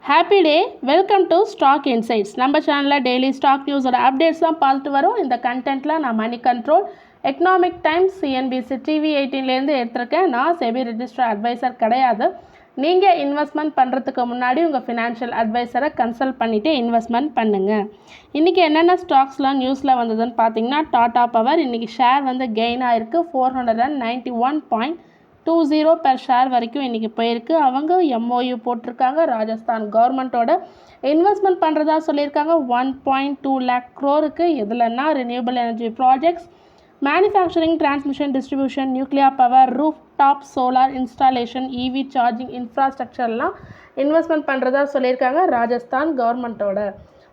Happy day, welcome to stock insights. நம்ம சேனலில் daily stock நியூஸோட updates தான் பார்த்துட்டு வரோம். இந்த கண்டென்ட்டில் நான் Moneycontrol, Economic Times, CNBC TV 18லேருந்து எடுத்திருக்கேன். நான் செபி ரெஜிஸ்டர் அட்வைசர் கிடையாது. நீங்கள் இன்வெஸ்ட்மெண்ட் பண்ணுறதுக்கு முன்னாடி உங்கள் ஃபினான்ஷியல் அட்வைசரை கன்சல்ட் பண்ணிவிட்டு இன்வெஸ்ட்மெண்ட் பண்ணுங்கள். இன்றைக்கி என்னென்ன ஸ்டாக்ஸ்லாம் நியூஸில் வந்ததுன்னு பார்த்தீங்கன்னா, டாடா பவர் இன்றைக்கி ஷேர் வந்து கெயின் ஆகிருக்கு. 491.20 பெர் ஷேர் வரைக்கும் இன்றைக்கி போயிருக்கு. அவங்க எம்ஓயு போட்டிருக்காங்க. ராஜஸ்தான் கவர்மெண்ட்டோட இன்வெஸ்ட்மெண்ட் பண்ணுறதா சொல்லியிருக்காங்க. 1.2 lakh crore எதுலன்னா renewable energy projects, manufacturing, transmission, distribution, nuclear power, roof top solar installation, EV charging இன்ஃப்ராஸ்ட்ரக்சர்லாம் இன்வெஸ்ட்மெண்ட் பண்ணுறதா சொல்லியிருக்காங்க ராஜஸ்தான் கவர்மெண்ட்டோட.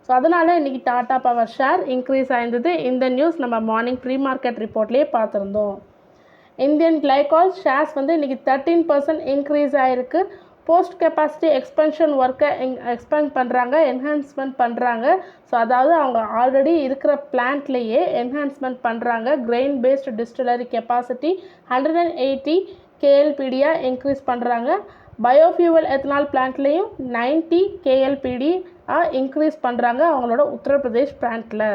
ஸோ அதனால் இன்றைக்கி டாடா பவர் ஷேர் இன்க்ரீஸ் ஆயிருந்தது. இந்த நியூஸ் நம்ம மார்னிங் ப்ரீ மார்க்கெட் ரிப்போர்ட்லேயே பார்த்துருந்தோம். இந்தியன் கிளைகால் ஷேர்ஸ் வந்து இன்றைக்கி 13% இன்க்ரீஸ் ஆகிருக்கு. போஸ்ட் கெப்பாசிட்டி எக்ஸ்பென்ஷன் ஒர்க்கை எக்ஸ்பேண்ட் பண்ணுறாங்க, என்ஹான்ஸ்மெண்ட் பண்ணுறாங்க. ஸோ அதாவது அவங்க ஆல்ரெடி இருக்கிற பிளான்ட்லேயே என்ஹான்ஸ்மெண்ட் பண்ணுறாங்க. Grain based distillery capacity 180 KLPD increase பண்ணுறாங்க. பயோஃபியூவல் எத்தனால் பிளான்ட்லேயும் 90 KLPD இன்க்ரீஸ் பண்ணுறாங்க அவங்களோட உத்தரப்பிரதேஷ் பிளான்ட்டில்.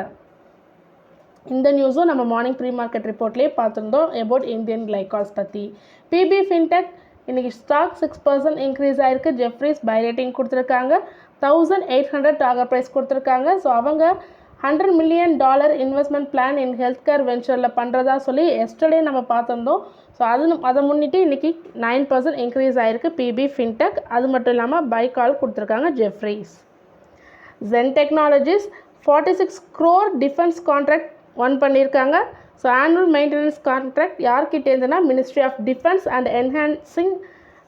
இந்த நியூஸும் நம்ம மார்னிங் ப்ரீ மார்க்கெட் ரிப்போர்ட்லேயே பார்த்துருந்தோம் அபவுட் இந்தியன் கிளைகால்ஸ் பற்றி. பிபி ஃபின்டெக் இன்றைக்கி ஸ்டாக் 6% இன்க்ரீஸ் ஆகிருக்கு. ஜெஃப்ரீஸ் பை ரேட்டிங் கொடுத்துருக்காங்க. 1800 டார்கெட் ப்ரைஸ் கொடுத்துருக்காங்க. ஸோ அவங்க $100 million investment plan in health care வெஞ்சரில் பண்ணுறதா சொல்லி எஸ்டர்டே நம்ம பார்த்துருந்தோம். ஸோ அதை முன்னிட்டு இன்றைக்கி 9% இன்க்ரீஸ் ஆகிருக்கு பிபி ஃபின்டெக். அது மட்டும் இல்லாமல் பை கால் கொடுத்துருக்காங்க Jefferies. Zen Technologies 46 crore defence contract won பண்ணியிருக்காங்க. ஸோ ஆனுவல் மெயின்டெனன்ஸ் கான்ட்ராக்ட் யார்கிட்டேருந்துன்னா ministry of defence and enhancing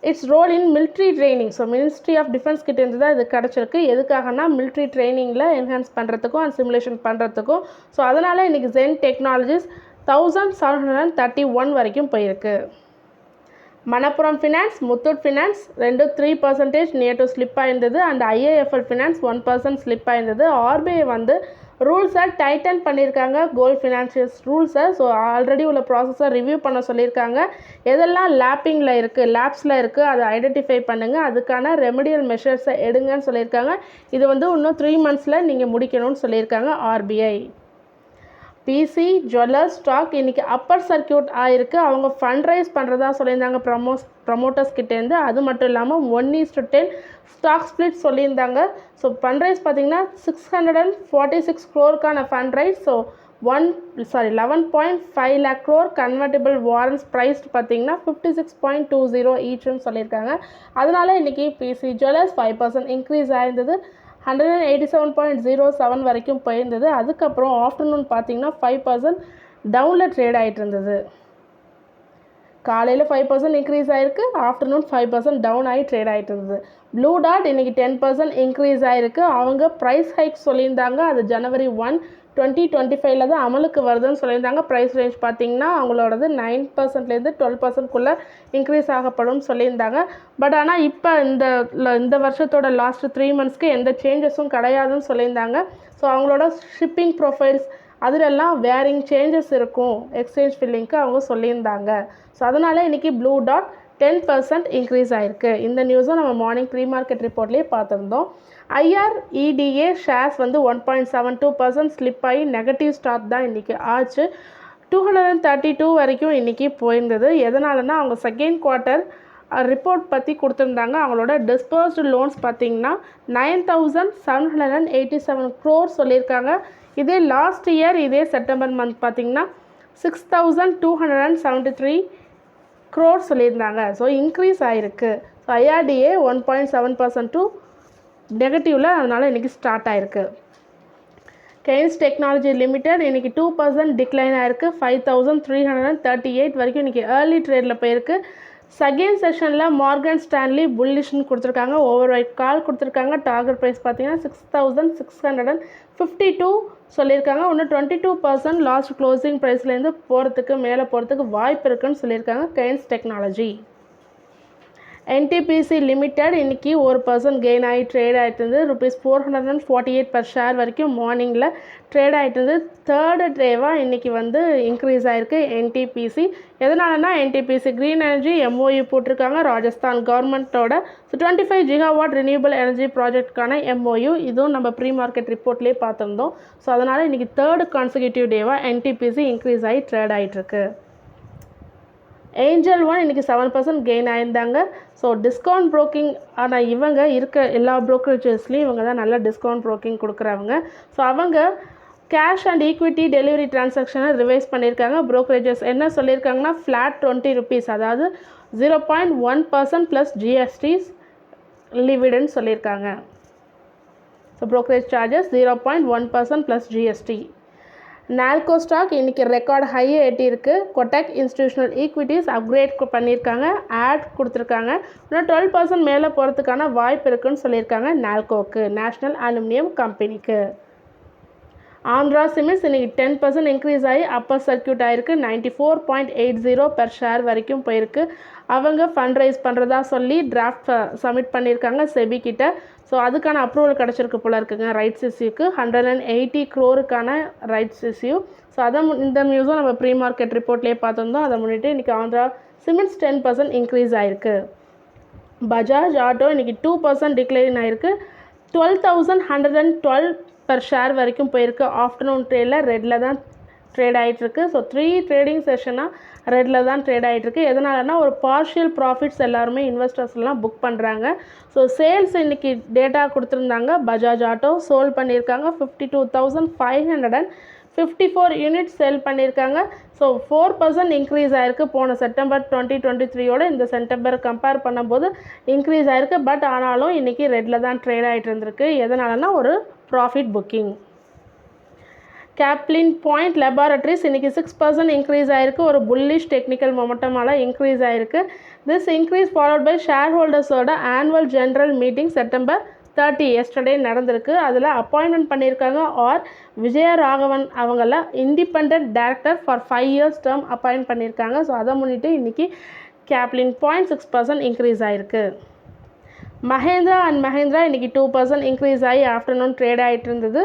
its role in military training. So ministry of defence கிட்டேருந்து தான் இது கிடச்சிருக்கு. எதுக்காகனா மிலிட்ரி ட்ரைனிங்கில் என்ஹான்ஸ் பண்ணுறதுக்கும் அண்ட் சிமுலேஷன் பண்ணுறதுக்கும். ஸோ அதனால் இன்றைக்கி ஜென் டெக்னாலஜிஸ் 1731 வரைக்கும் போயிருக்கு. Manappuram finance, Muthoot finance 3% near to slip ஆயிருந்தது. அண்ட் ஐஏஎஃப்எல் ஃபினான்ஸ் 1% ஸ்லிப் ஆயிருந்தது. ஆர்பிஐ வந்து ரூல்ஸை டைட்டன் பண்ணியிருக்காங்க, கோல்ட் ஃபினான்ஷியல்ஸ் ரூல்ஸை. ஸோ ஆல்ரெடி உள்ள ப்ராசஸை ரிவ்யூ பண்ண சொல்லியிருக்காங்க. எதெல்லாம் லேப்பிங்கில் இருக்குது, லேப்ஸில் இருக்குது, அதை ஐடென்டிஃபை பண்ணுங்கள், அதுக்கான ரெமடியல் மெஷர்ஸை எடுங்கன்னு சொல்லியிருக்காங்க. இது வந்து இன்னும் 3 months நீங்கள் முடிக்கணும்னு சொல்லியிருக்காங்க ஆர்பிஐ. பிசி ஜுவல்லர்ஸ் ஸ்டாக் இன்றைக்கி அப்பர் சர்க்கியூட் ஆகிருக்கு. அவங்க ஃபண்ட் ரைஸ் பண்ணுறதா சொல்லியிருந்தாங்க ப்ரமோட்டர்ஸ் கிட்டேருந்து. அது மட்டும் இல்லாமல் 1:10 ஸ்டாக் ஸ்ப்ளிட் சொல்லியிருந்தாங்க. ஸோ ஃபண்ட் ரைஸ் பார்த்திங்கன்னா 646 crore fund raise. So 11.5 lakh crore convertible warrants price பார்த்திங்கன்னா 56.20 ஈச்னு சொல்லியிருக்காங்க. அதனால் இன்றைக்கி பிசி ஜுவல்லர்ஸ் 5% இன்க்ரீஸ் ஆயிருந்தது. 187.07 வரைக்கும் போயிருந்தது. அதுக்கப்புறம் ஆஃப்டர்நூன் பார்த்திங்கன்னா 5% டவுனில் ட்ரேட் ஆகிட்டு இருந்தது. காலையில் 5% இன்க்ரீஸ் ஆகிருக்கு, ஆஃப்டர்நூன் 5% டவுன் ஆகி ட்ரேட் ஆகிட்டு இருந்தது. ப்ளூ டாட் இன்றைக்கி 10% இன்க்ரீஸ் ஆகிருக்கு. அவங்க ப்ரைஸ் ஹைக் சொல்லியிருந்தாங்க. அது January 1, 2025 தான் அமலுக்கு வருதுன்னு சொல்லியிருந்தாங்க. ப்ரைஸ் ரேஞ்ச் பார்த்திங்கன்னா அவங்களோடது 9%லேருந்து 12% இன்க்ரீஸ் ஆகப்படும் சொல்லியிருந்தாங்க. பட் ஆனால் இப்போ இந்த வருஷத்தோட லாஸ்ட் 3 months எந்த சேஞ்சஸும் கிடையாதுன்னு சொல்லியிருந்தாங்க. ஸோ அவங்களோட ஷிப்பிங் ப்ரொஃபைல்ஸ் அதிலெல்லாம் வேரிங் சேஞ்சஸ் இருக்கும் எக்ஸ்சேஞ்ச் ஃபில்லிங்க்கு அவங்க சொல்லியிருந்தாங்க. ஸோ அதனால் இன்றைக்கி ப்ளூ டாட் 10% இன்க்ரீஸ் ஆகிருக்கு. இந்த நியூஸும் நம்ம மார்னிங் ப்ரீ மார்க்கெட் ரிப்போர்ட்லேயே பார்த்துருந்தோம். IREDA ஷேர்ஸ் வந்து 1.72% ஸ்லிப் ஆகி நெகட்டிவ் ஸ்டாக் தான் இன்றைக்கி ஆச்சு. 232 வரைக்கும் இன்றைக்கி போயிருந்தது. எதனாலனா அவங்க செகண்ட் குவார்ட்டர் ரிப்போர்ட் பற்றி கொடுத்துருந்தாங்க. அவங்களோட டிஸ்பர்ஸ்டு லோன்ஸ் பார்த்திங்கன்னா 9,787 crore சொல்லியிருக்காங்க. இதே லாஸ்ட் இயர் இதே செப்டம்பர் மந்த் பார்த்திங்கன்னா 6,273 crore சொல்லியிருந்தாங்க. ஸோ இன்க்ரீஸ் ஆகிருக்கு. ஸோ IRDA 1.7% டு நெகட்டிவில் அதனால் இன்றைக்கி ஸ்டார்ட் ஆகிருக்கு. கெய்ன்ஸ் டெக்னாலஜி லிமிடெட் இன்றைக்கி 2% டிக்ளைன் ஆகிருக்கு. 5,338 வரைக்கும் இன்றைக்கி ஏர்லி ட்ரேடில் போயிருக்கு. செகண்ட் செஷனில் மார்கன் ஸ்டான்லி புல்லிஷ்னு கொடுத்துருக்காங்க. ஓவர் ரைட் கால் கொடுத்துருக்காங்க. டார்கெட் ப்ரைஸ் பார்த்திங்கன்னா 6,652 சொல்லியிருக்காங்க. இன்னும் 22% லாஸ்ட் க்ளோசிங் ப்ரைஸ்லேருந்து மேலே போகிறதுக்கு வாய்ப்பு இருக்குன்னு சொல்லியிருக்காங்க கெய்ன்ஸ் டெக்னாலஜி. என்டிபிசி லிமிடெட் இன்றைக்கி 1% கெயின் ஆகி ட்ரேட் ஆகிட்டு இருந்து ₹448 per ஷேர் வரைக்கும் மார்னிங்கில் ட்ரேட் ஆகிட்டு இருந்து தேர்டு டேவாக இன்றைக்கி வந்து இன்க்ரீஸ் ஆகிருக்கு என்டிபிசி. எதனாலனா என்டிபிசி க்ரீன் எனர்ஜி எம்ஓயு போட்டிருக்காங்க ராஜஸ்தான் கவர்மெண்ட்டோட. 25 GW ரினியூபிள் எனர்ஜி ப்ராஜெக்ட்கான எம்ஓயு இதுவும் நம்ம ப்ரீ மார்க்கெட் ரிப்போர்ட்லேயே பார்த்துருந்தோம். ஸோ அதனால் இன்றைக்கி தேர்டு கான்சிக்யூட்டிவ் டேவாக என்டிபிசி இன்க்ரீஸ் ஆகி ட்ரேட் ஆகிட்டுருக்கு. ஏஞ்சல் ஒன் இன்றைக்கி 7% கெயின் ஆயிருந்தாங்க. ஸோ டிஸ்கவுண்ட் ப்ரோக்கிங் ஆனால் இவங்க இருக்க எல்லா ப்ரோக்கரேஜஸ்லேயும் இவங்க தான் நல்ல டிஸ்கவுண்ட் ப்ரோக்கிங் கொடுக்குறவங்க. ஸோ அவங்க கேஷ் அண்ட் ஈக்விட்டி டெலிவரி டிரான்சாக்ஷனை ரிவைஸ் பண்ணியிருக்காங்க. ப்ரோக்கரேஜஸ் என்ன சொல்லியிருக்காங்கன்னா ஃப்ளாட் ₹20 அதாவது 0.1% ப்ளஸ் ஜிஎஸ்டிஸ் லிவிடெண்ட் சொல்லியிருக்காங்க. So brokerage charges 0.1% plus GST. NALCO stock இன்றைக்கி ரெக்கார்ட் ஹையை எட்டியிருக்கு. கொட்டக் இன்ஸ்டிடியூஷனல் ஈக்விட்டிஸ் அப்கிரேட் பண்ணியிருக்காங்க, ஆட் கொடுத்துருக்காங்க. இன்னும் 12% மேலே போகிறதுக்கான வாய்ப்பு இருக்குதுன்னு சொல்லியிருக்காங்க நால்கோக்கு, நேஷ்னல் அலுமினியம் கம்பெனிக்கு. ஆந்திரா சிமெண்ட்ஸ் இன்றைக்கி 10% இன்க்ரீஸ் ஆகி அப்பர் சர்க்கியூட் ஆகிருக்கு. 94.80 per ஷேர் வரைக்கும் போயிருக்கு. அவங்க ஃபண்ட் ரைஸ் பண்ணுறதா சொல்லி டிராஃப்ட் சப்மிட் பண்ணியிருக்காங்க செபி கிட்ட. ஸோ அதுக்கான அப்ரூவல் கிடச்சிருக்கு போல இருக்குங்க. ரைட்ஸ் இஸ்யூக்கு 180 crore ரைட்ஸ் இஸ்யூ. ஸோ இந்த நியூஸும் நம்ம ப்ரீ மார்க்கெட் ரிப்போர்ட்லேயே பார்த்துருந்தோம். அதை முன்னிட்டு இன்றைக்கி ஆந்திரா சிமெண்ட்ஸ் 10% இன்க்ரீஸ் ஆகிருக்கு. பஜாஜ் ஆட்டோ இன்றைக்கி 2% டிக்ளைன் ஆகிருக்கு. 12,112 per ஷேர் வரைக்கும் போயிருக்கு. ஆஃப்டர்நூன் ட்ரேடில் ரெட்டில் தான் ட்ரேட் ஆகிட்டுருக்கு. ஸோ 3 ட்ரேடிங் செஷனாக ரெட்டில் தான் ட்ரேட் ஆகிட்டுருக்கு. எதனாலனா ஒரு பார்ஷியல் ப்ராஃபிட்ஸ் எல்லாருமே இன்வெஸ்டர்ஸ்லாம் புக் பண்ணுறாங்க. ஸோ சேல்ஸ் இன்றைக்கி டேட்டா கொடுத்துருந்தாங்க. பஜாஜ் ஆட்டோ சோல் பண்ணியிருக்காங்க 52,554 யூனிட்ஸ் சேல் பண்ணியிருக்காங்க. ஸோ 4% இன்க்ரீஸ் ஆகிருக்கு. போன செப்டம்பர் 2023யோட இந்த செப்டம்பர் கம்பேர் பண்ணும்போது இன்க்ரீஸ் ஆகிருக்கு. பட் ஆனாலும் இன்றைக்கி ரெட்டில் தான் ட்ரேட் ஆகிட்டு இருந்திருக்கு. எதனாலனா ஒரு profit booking. Caplin Point Laboratories இன்றைக்கி 6% இன்க்ரீஸ் ஆகிருக்கு. ஒரு புல்லிஷ் டெக்னிக்கல் மொமெண்டமால் இன்க்ரீஸ் ஆகிருக்கு. This increase followed by share ஹோல்டர்ஸோட annual general meeting September 30 yesterday நடந்திருக்கு. அதில் அப்பாயின்மெண்ட் பண்ணியிருக்காங்க விஜயராகவன் அவங்கள independent director for 5 years term appoint பண்ணியிருக்காங்க. ஸோ அதை முன்னிட்டு இன்றைக்கி கேப்லின் பாயிண்ட் 6% இன்க்ரீஸ் ஆகிருக்கு. மஹேந்திரா அண்ட் மஹேந்திரா இன்றைக்கி 2% இன்க்ரீஸ் ஆகி ஆஃப்டர்நூன் ட்ரேட் ஆகிட்டு இருந்தது.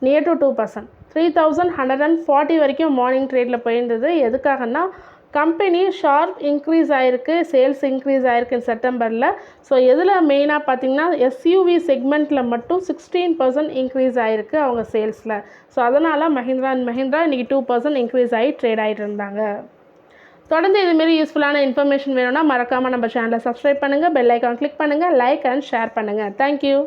Near to 2%. 3,140 வரைக்கும் மார்னிங் ட்ரேடில் போயிருந்தது. எதுக்காகனா கம்பெனி ஷார்ப் இன்க்ரீஸ் ஆகிருக்கு, சேல்ஸ் இன்க்ரீஸ் ஆகிருக்கு செப்டம்பரில். ஸோ எதில் மெயினாக பார்த்திங்கன்னா எஸ்யூவி செக்மெண்ட்டில் மட்டும் 16% இன்க்ரீஸ் ஆகிருக்கு அவங்க சேல்ஸில். ஸோ அதனால் மஹிந்திரா அண்ட் மஹிந்திரா இன்றைக்கி 2% இன்க்ரீஸ் ஆகி ட்ரேட் ஆகிட்டு இருந்தாங்க. தொடர்ந்து இதுமாரி யூஸ்ஃபுல்லான இன்ஃபர்மேஷன் வேணும்னா மறக்காமல் நம்ம சேனலை சப்ஸ்கிரைப் பண்ணுங்கள், பெல் ஐக்கான் கிளிக் பண்ணுங்கள், லைக் அண்ட் ஷேர் பண்ணுங்கள். தேங்க்யூ.